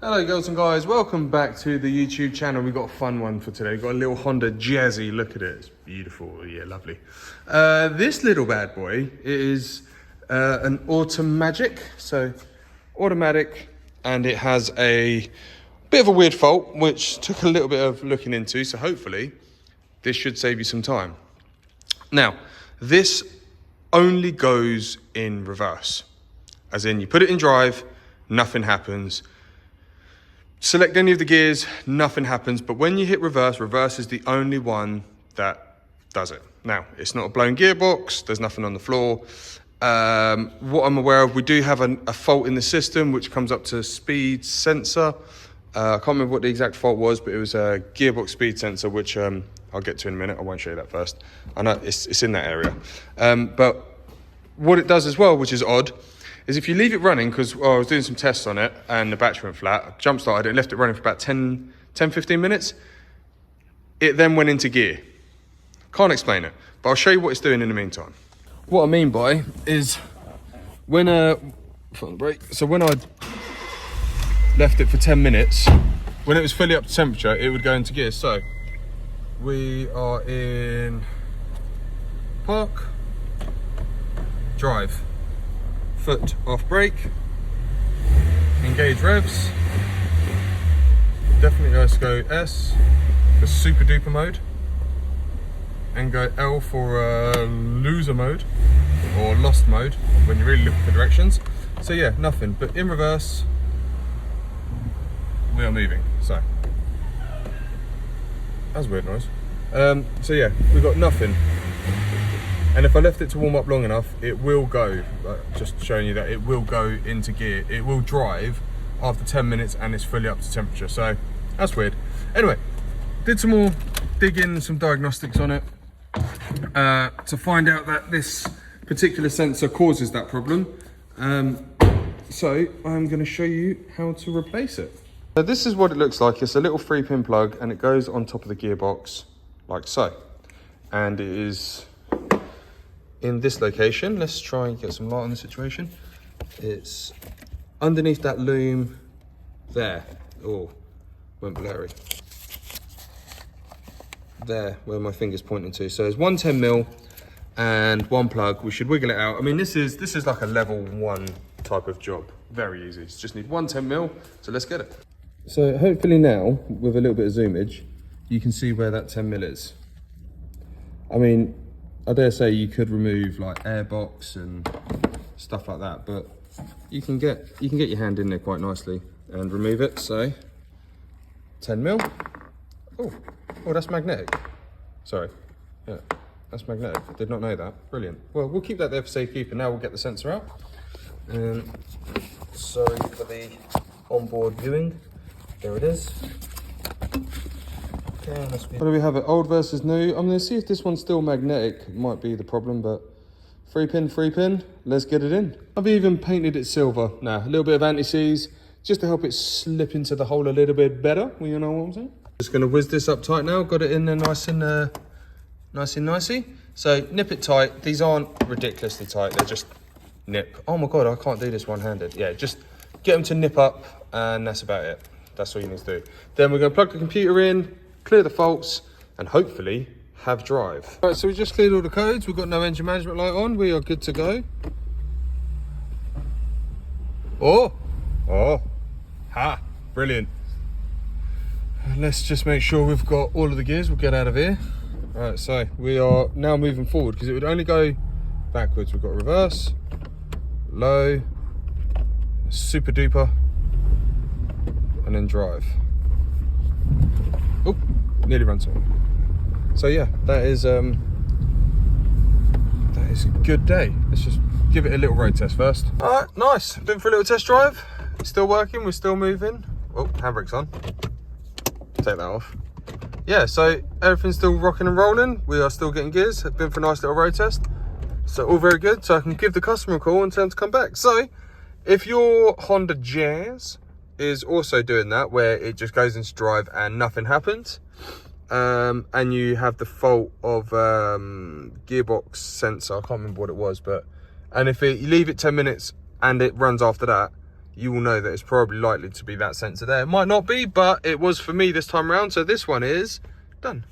Hello girls and guys, welcome back to the YouTube channel. We've got a fun one for today. We've got a little Honda Jazzy, look at it, it's beautiful, yeah, lovely. This little bad boy is an automatic, so automatic, and it has a bit of a weird fault, which took a little bit of looking into, so hopefully this should save you some time. Now, this only goes in reverse, as in you put it in drive, nothing happens. Select any of the gears, nothing happens, but when you hit reverse, reverse is the only one that does it. Now, it's not a blown gearbox, there's nothing on the floor. What I'm aware of, we do have a fault in the system, which comes up to speed sensor. I can't remember what the exact fault was, but it was a gearbox speed sensor, which I'll get to in a minute. I won't show you that first. I know it's in that area. But what it does as well, which is odd, is if you leave it running, because I was doing some tests on it and the battery went flat, I jump started it and left it running for about 10-15 minutes. It then went into gear. Can't explain it, but I'll show you what it's doing in the meantime. What I mean by is when foot on the brake. So when I left it for 10 minutes, when it was fully up to temperature, it would go into gear. So we are in park, drive. Foot off brake, engage revs, definitely let's go S for super duper mode, and go L for loser mode, or lost mode, when you're really looking for directions. So yeah, nothing, but in reverse, we are moving, so. That's a weird noise. So yeah, we've got nothing. And if I left it to warm up long enough, it will go, just showing you that it will go into gear. It will drive after 10 minutes and it's fully up to temperature. So that's weird. Anyway, did some more digging, some diagnostics on it to find out that this particular sensor causes that problem. So I'm gonna show you how to replace it. So this is what it looks like. It's a little 3-pin plug and it goes on top of the gearbox like so. And it is in this location. Let's try and get some light on the situation. It's underneath that loom there. Oh, went blurry. There, where my finger's pointing to. So there's one 10mm and one plug. We should wiggle it out. I mean, this is like a level 1 type of job. Very easy. It's just need one 10mm, so let's get it. So hopefully now, with a little bit of zoomage, you can see where that 10mm is. I mean, I dare say you could remove like airbox and stuff like that, but you can get your hand in there quite nicely and remove it. So 10mm. Oh, that's magnetic. Sorry, yeah, that's magnetic. I did not know that. Brilliant. Well, we'll keep that there for safekeeping. Now we'll get the sensor out. Sorry for the onboard viewing. There it is. What do we have it? Old versus new. I'm going to see if this one's still magnetic. It might be the problem, but 3-pin. Let's get it in. I've even painted it silver. Now, a little bit of anti-seize just to help it slip into the hole a little bit better. You know what I'm saying? Just going to whiz this up tight now. Got it in there nice and nicey. So nip it tight. These aren't ridiculously tight. They're just nip. Oh my God, I can't do this one-handed. Yeah, just get them to nip up and that's about it. That's all you need to do. Then we're going to plug the computer in, clear the faults, and hopefully have drive. All right, so we just cleared all the codes. We've got no engine management light on. We are good to go. Oh, brilliant. Let's just make sure we've got all of the gears. We'll get out of here. All right, so we are now moving forward because it would only go backwards. We've got reverse, low, super duper, and then drive. Oh, nearly ran someone. So yeah, that is a good day. Let's just give it a little road test first. All right, nice. Been for a little test drive. It's still working. We're still moving. Oh, handbrake's on. Take that off. Yeah, so everything's still rocking and rolling. We are still getting gears. Been for a nice little road test. So all very good. So I can give the customer a call and tell them to come back. So if your Honda Jazz is also doing that, where it just goes into drive and nothing happens, and you have the fault of gearbox sensor, I can't remember what it was, but and if you leave it 10 minutes and it runs after that, you will know that it's probably likely to be that sensor there. It might not be, but it was for me this time around. So this one is done.